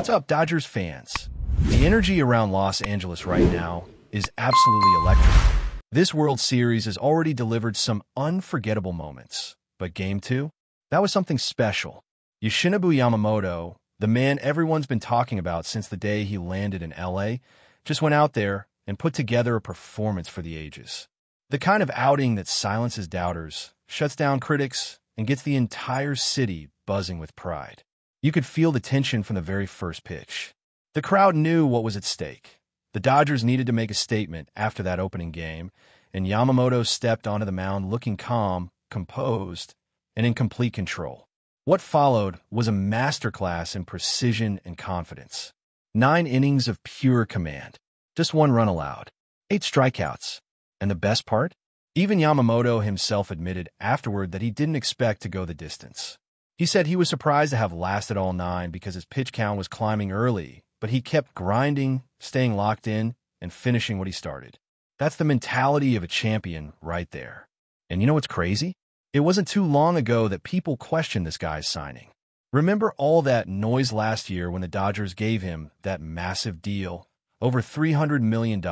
What's up, Dodgers fans? The energy around Los Angeles right now is absolutely electric. This World Series has already delivered some unforgettable moments. But Game 2? That was something special. Yoshinobu Yamamoto, the man everyone's been talking about since the day he landed in LA, just went out there and put together a performance for the ages. The kind of outing that silences doubters, shuts down critics, and gets the entire city buzzing with pride. You could feel the tension from the very first pitch. The crowd knew what was at stake. The Dodgers needed to make a statement after that opening game, and Yamamoto stepped onto the mound looking calm, composed, and in complete control. What followed was a masterclass in precision and confidence. 9 innings of pure command. Just 1 run allowed. 8 strikeouts. And the best part? Even Yamamoto himself admitted afterward that he didn't expect to go the distance. He said he was surprised to have lasted all 9 because his pitch count was climbing early, but he kept grinding, staying locked in, and finishing what he started. That's the mentality of a champion right there. And you know what's crazy? It wasn't too long ago that people questioned this guy's signing. Remember all that noise last year when the Dodgers gave him that massive deal, over $300 million,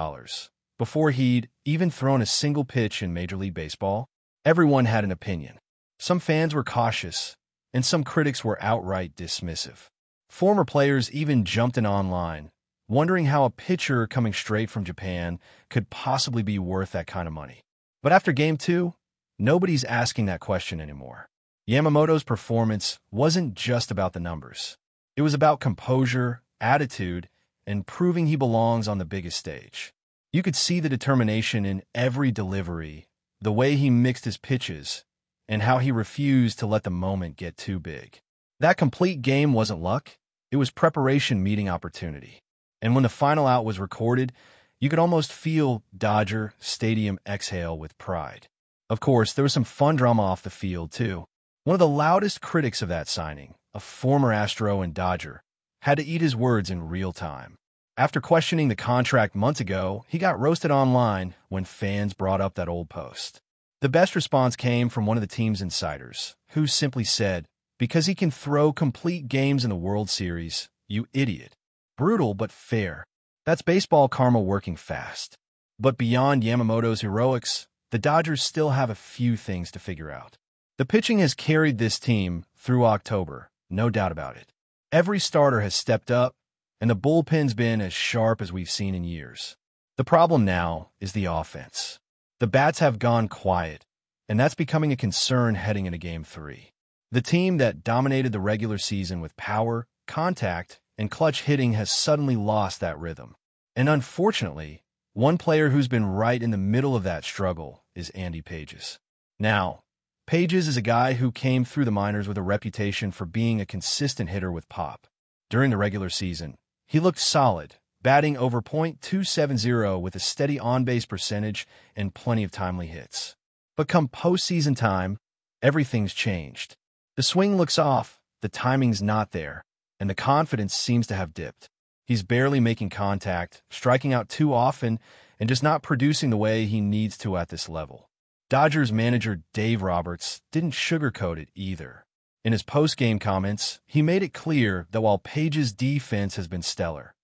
before he'd even thrown a single pitch in Major League Baseball? Everyone had an opinion. Some fans were cautious, and some critics were outright dismissive. Former players even jumped in online, wondering how a pitcher coming straight from Japan could possibly be worth that kind of money. But after Game 2, nobody's asking that question anymore. Yamamoto's performance wasn't just about the numbers. It was about composure, attitude, and proving he belongs on the biggest stage. You could see the determination in every delivery, the way he mixed his pitches, and how he refused to let the moment get too big. That complete game wasn't luck. It was preparation meeting opportunity. And when the final out was recorded, you could almost feel Dodger Stadium exhale with pride. Of course, there was some fun drama off the field, too. One of the loudest critics of that signing, a former Astro and Dodger, had to eat his words in real time. After questioning the contract months ago, he got roasted online when fans brought up that old post. The best response came from one of the team's insiders, who simply said, "Because he can throw complete games in the World Series, you idiot." Brutal but fair. That's baseball karma working fast. But beyond Yamamoto's heroics, the Dodgers still have a few things to figure out. The pitching has carried this team through October, no doubt about it. Every starter has stepped up, and the bullpen's been as sharp as we've seen in years. The problem now is the offense. The bats have gone quiet, and that's becoming a concern heading into Game 3. The team that dominated the regular season with power, contact, and clutch hitting has suddenly lost that rhythm. And unfortunately, one player who's been right in the middle of that struggle is Andy Pages. Now, Pages is a guy who came through the minors with a reputation for being a consistent hitter with pop. During the regular season, he looked solid, batting over .270 with a steady on-base percentage and plenty of timely hits. But come postseason time, everything's changed. The swing looks off, the timing's not there, and the confidence seems to have dipped. He's barely making contact, striking out too often, and just not producing the way he needs to at this level. Dodgers manager Dave Roberts didn't sugarcoat it either. In his post-game comments, he made it clear that while Page's defense has been stellar,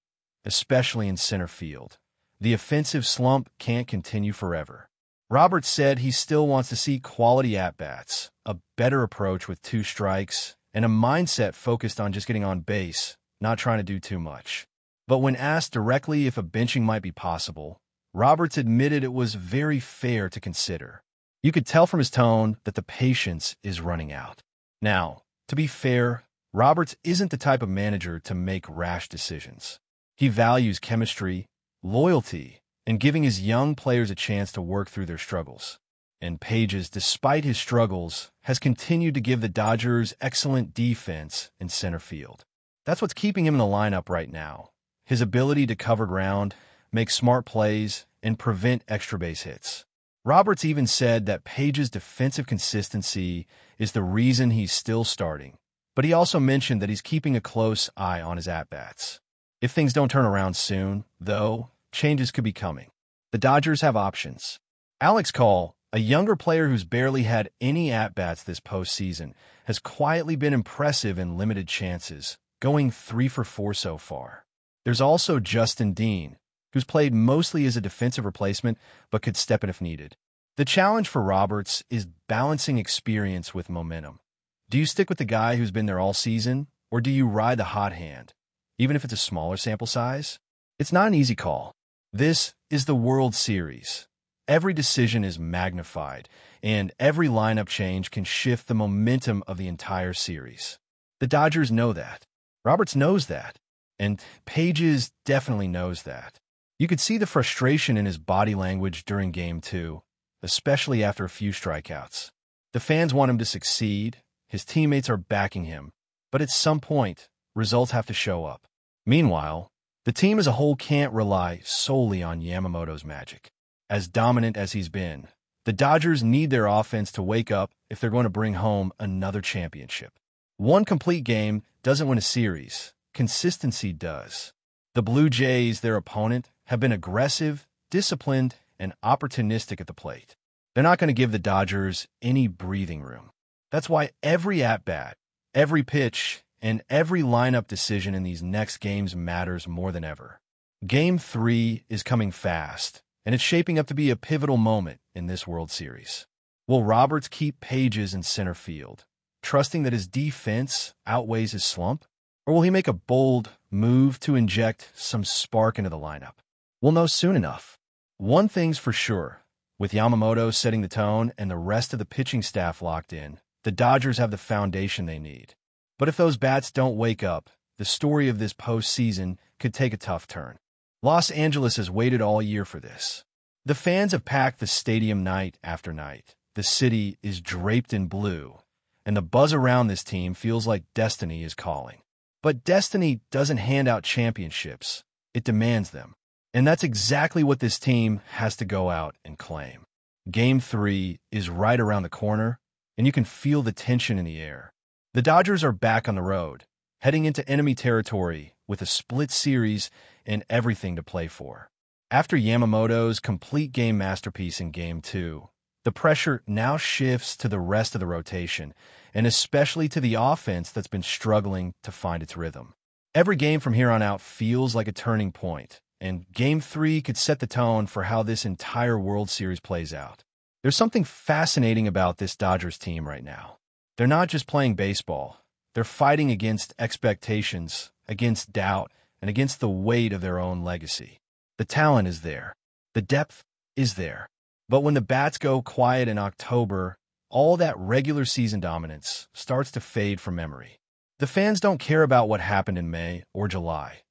especially in center field, the offensive slump can't continue forever. Roberts said he still wants to see quality at-bats, a better approach with 2 strikes, and a mindset focused on just getting on base, not trying to do too much. But when asked directly if a benching might be possible, Roberts admitted it was very fair to consider. You could tell from his tone that the patience is running out. Now, to be fair, Roberts isn't the type of manager to make rash decisions. He values chemistry, loyalty, and giving his young players a chance to work through their struggles. And Pages, despite his struggles, has continued to give the Dodgers excellent defense in center field. That's what's keeping him in the lineup right now. His ability to cover ground, make smart plays, and prevent extra base hits. Roberts even said that Page's defensive consistency is the reason he's still starting, but he also mentioned that he's keeping a close eye on his at-bats. If things don't turn around soon, though, changes could be coming. The Dodgers have options. Alex Call, a younger player who's barely had any at-bats this postseason, has quietly been impressive in limited chances, going 3 for 4 so far. There's also Justin Dean, who's played mostly as a defensive replacement but could step in if needed. The challenge for Roberts is balancing experience with momentum. Do you stick with the guy who's been there all season, or do you ride the hot hand, even if it's a smaller sample size? It's not an easy call. This is the World Series. Every decision is magnified, and every lineup change can shift the momentum of the entire series. The Dodgers know that. Roberts knows that. And Pages definitely knows that. You could see the frustration in his body language during Game 2, especially after a few strikeouts. The fans want him to succeed, his teammates are backing him, but at some point, results have to show up. Meanwhile, the team as a whole can't rely solely on Yamamoto's magic. As dominant as he's been, the Dodgers need their offense to wake up if they're going to bring home another championship. One complete game doesn't win a series. Consistency does. The Blue Jays, their opponent, have been aggressive, disciplined, and opportunistic at the plate. They're not going to give the Dodgers any breathing room. That's why every at-bat, every pitch, and every lineup decision in these next games matters more than ever. Game 3 is coming fast, and it's shaping up to be a pivotal moment in this World Series. Will Roberts keep Pages in center field, trusting that his defense outweighs his slump? Or will he make a bold move to inject some spark into the lineup? We'll know soon enough. One thing's for sure, with Yamamoto setting the tone and the rest of the pitching staff locked in, the Dodgers have the foundation they need. But if those bats don't wake up, the story of this postseason could take a tough turn. Los Angeles has waited all year for this. The fans have packed the stadium night after night. The city is draped in blue, and the buzz around this team feels like destiny is calling. But destiny doesn't hand out championships. It demands them. And that's exactly what this team has to go out and claim. Game 3 is right around the corner, and you can feel the tension in the air. The Dodgers are back on the road, heading into enemy territory with a split series and everything to play for. After Yamamoto's complete game masterpiece in Game 2, the pressure now shifts to the rest of the rotation, and especially to the offense that's been struggling to find its rhythm. Every game from here on out feels like a turning point, and Game 3 could set the tone for how this entire World Series plays out. There's something fascinating about this Dodgers team right now. They're not just playing baseball. They're fighting against expectations, against doubt, and against the weight of their own legacy. The talent is there. The depth is there. But when the bats go quiet in October, all that regular season dominance starts to fade from memory. The fans don't care about what happened in May or July.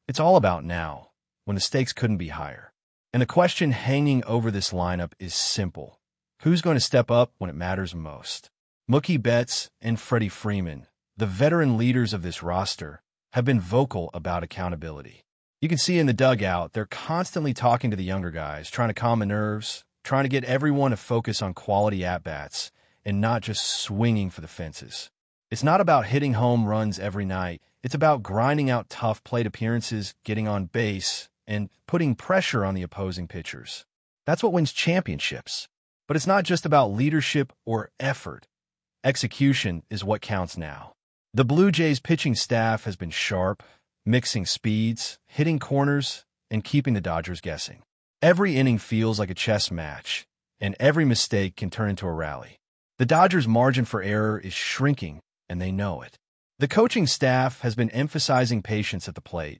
It's all about now, when the stakes couldn't be higher. And the question hanging over this lineup is simple. Who's going to step up when it matters most? Mookie Betts and Freddie Freeman, the veteran leaders of this roster, have been vocal about accountability. You can see in the dugout, they're constantly talking to the younger guys, trying to calm the nerves, trying to get everyone to focus on quality at-bats and not just swinging for the fences. It's not about hitting home runs every night. It's about grinding out tough plate appearances, getting on base, and putting pressure on the opposing pitchers. That's what wins championships. But it's not just about leadership or effort. Execution is what counts now. The Blue Jays pitching staff has been sharp, mixing speeds, hitting corners, and keeping the Dodgers guessing. Every inning feels like a chess match, and every mistake can turn into a rally. The Dodgers' margin for error is shrinking, and they know it. The coaching staff has been emphasizing patience at the plate,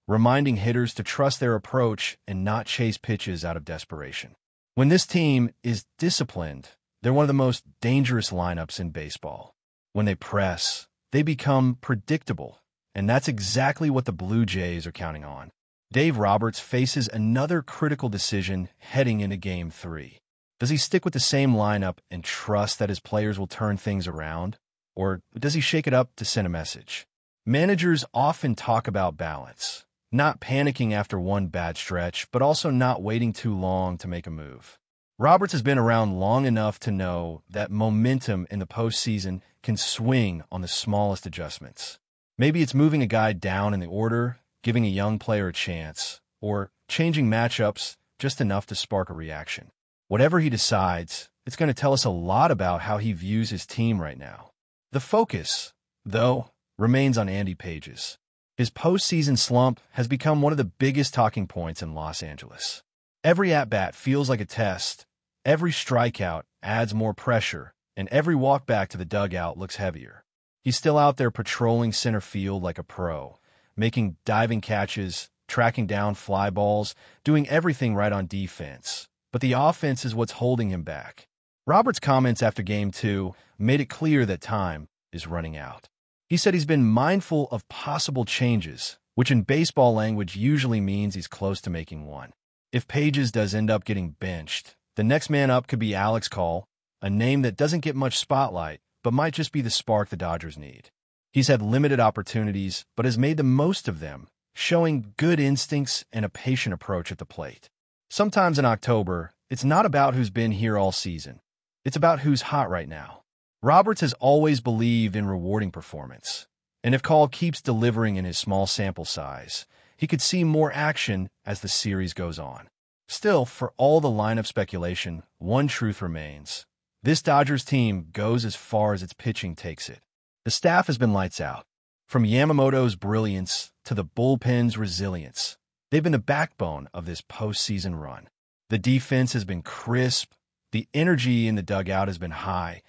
reminding hitters to trust their approach and not chase pitches out of desperation. When this team is disciplined, they're one of the most dangerous lineups in baseball. When they press, they become predictable, and that's exactly what the Blue Jays are counting on. Dave Roberts faces another critical decision heading into Game 3. Does he stick with the same lineup and trust that his players will turn things around? Or does he shake it up to send a message? Managers often talk about balance, not panicking after one bad stretch, but also not waiting too long to make a move. Roberts has been around long enough to know that momentum in the postseason can swing on the smallest adjustments. Maybe it's moving a guy down in the order, giving a young player a chance, or changing matchups just enough to spark a reaction. Whatever he decides, it's going to tell us a lot about how he views his team right now. The focus, though, remains on Andy Page's. His postseason slump has become one of the biggest talking points in Los Angeles. Every at-bat feels like a test, every strikeout adds more pressure, and every walk back to the dugout looks heavier. He's still out there patrolling center field like a pro, making diving catches, tracking down fly balls, doing everything right on defense. But the offense is what's holding him back. Roberts' comments after Game 2 made it clear that time is running out. He said he's been mindful of possible changes, which in baseball language usually means he's close to making one. If Pages does end up getting benched, the next man up could be Alex Call, a name that doesn't get much spotlight, but might just be the spark the Dodgers need. He's had limited opportunities, but has made the most of them, showing good instincts and a patient approach at the plate. Sometimes in October, it's not about who's been here all season. It's about who's hot right now. Roberts has always believed in rewarding performance, and if Call keeps delivering in his small sample size, he could see more action as the series goes on. Still, for all the lineup speculation, one truth remains. This Dodgers team goes as far as its pitching takes it. The staff has been lights out. From Yamamoto's brilliance to the bullpen's resilience, they've been the backbone of this postseason run. The defense has been crisp, the energy in the dugout has been high,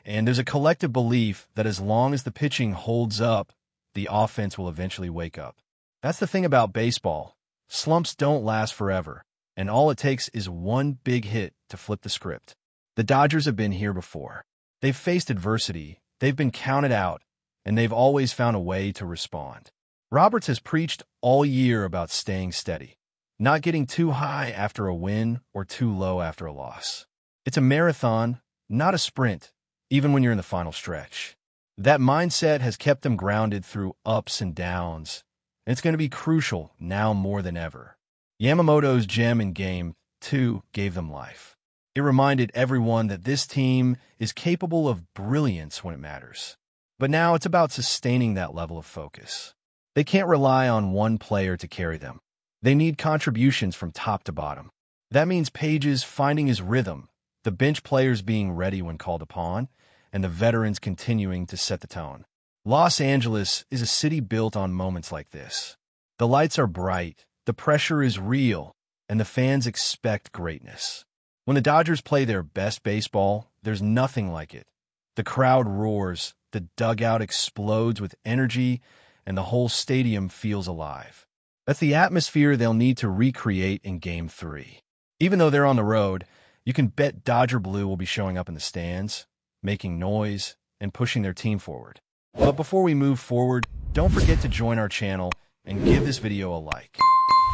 and there's a collective belief that as long as the pitching holds up, the offense will eventually wake up. That's the thing about baseball. Slumps don't last forever, and all it takes is one big hit to flip the script. The Dodgers have been here before. They've faced adversity, they've been counted out, and they've always found a way to respond. Roberts has preached all year about staying steady, not getting too high after a win or too low after a loss. It's a marathon, not a sprint, even when you're in the final stretch. That mindset has kept them grounded through ups and downs, and it's going to be crucial now more than ever. Yamamoto's gem in Game 2 gave them life. It reminded everyone that this team is capable of brilliance when it matters. But now it's about sustaining that level of focus. They can't rely on one player to carry them. They need contributions from top to bottom. That means Pages finding his rhythm, the bench players being ready when called upon, and the veterans continuing to set the tone. Los Angeles is a city built on moments like this. The lights are bright, the pressure is real, and the fans expect greatness. When the Dodgers play their best baseball, there's nothing like it. The crowd roars, the dugout explodes with energy, and the whole stadium feels alive. That's the atmosphere they'll need to recreate in Game 3. Even though they're on the road, you can bet Dodger Blue will be showing up in the stands, making noise, and pushing their team forward. But before we move forward, don't forget to join our channel and give this video a like.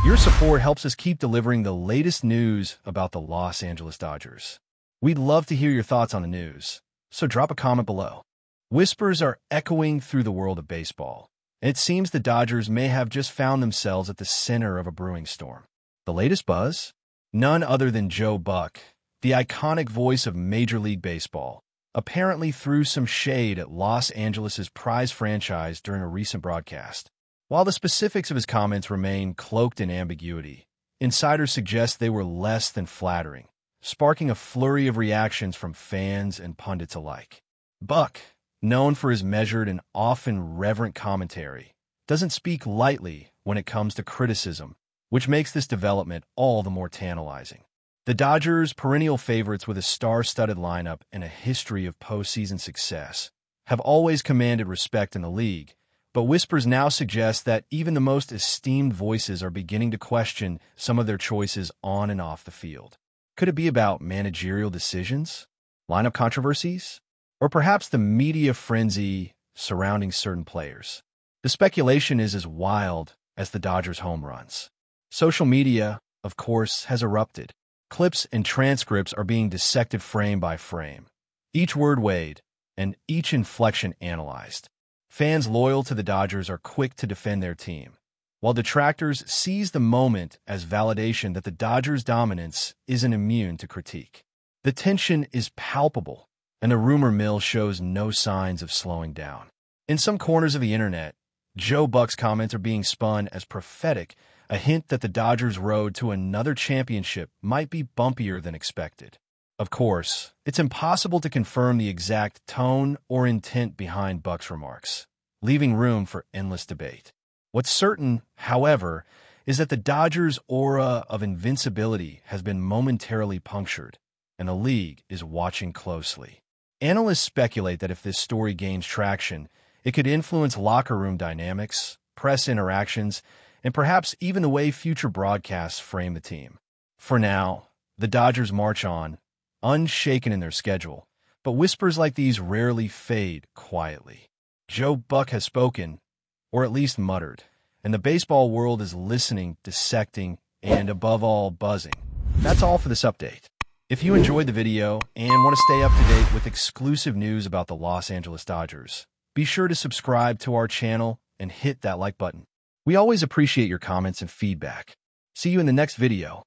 Your support helps us keep delivering the latest news about the Los Angeles Dodgers. We'd love to hear your thoughts on the news, so drop a comment below. Whispers are echoing through the world of baseball, and it seems the Dodgers may have just found themselves at the center of a brewing storm. The latest buzz? None other than Joe Buck, the iconic voice of Major League Baseball, apparently threw some shade at Los Angeles' prize franchise during a recent broadcast. While the specifics of his comments remain cloaked in ambiguity, insiders suggest they were less than flattering, sparking a flurry of reactions from fans and pundits alike. Buck, known for his measured and often reverent commentary, doesn't speak lightly when it comes to criticism, which makes this development all the more tantalizing. The Dodgers, perennial favorites with a star-studded lineup and a history of postseason success, have always commanded respect in the league, but whispers now suggest that even the most esteemed voices are beginning to question some of their choices on and off the field. Could it be about managerial decisions, lineup controversies, or perhaps the media frenzy surrounding certain players? The speculation is as wild as the Dodgers' home runs. Social media, of course, has erupted. Clips and transcripts are being dissected frame by frame, each word weighed, and each inflection analyzed. Fans loyal to the Dodgers are quick to defend their team, while detractors seize the moment as validation that the Dodgers' dominance isn't immune to critique. The tension is palpable, and the rumor mill shows no signs of slowing down. In some corners of the internet, Joe Buck's comments are being spun as prophetic, a hint that the Dodgers' road to another championship might be bumpier than expected. Of course, it's impossible to confirm the exact tone or intent behind Buck's remarks. leaving room for endless debate. What's certain, however, is that the Dodgers' aura of invincibility has been momentarily punctured, and the league is watching closely. Analysts speculate that if this story gains traction, it could influence locker room dynamics, press interactions, and perhaps even the way future broadcasts frame the team. For now, the Dodgers march on, unshaken in their schedule, but whispers like these rarely fade quietly. Joe Buck has spoken, or at least muttered, and the baseball world is listening, dissecting, and above all, buzzing. That's all for this update. If you enjoyed the video and want to stay up to date with exclusive news about the Los Angeles Dodgers, be sure to subscribe to our channel and hit that like button. We always appreciate your comments and feedback. See you in the next video.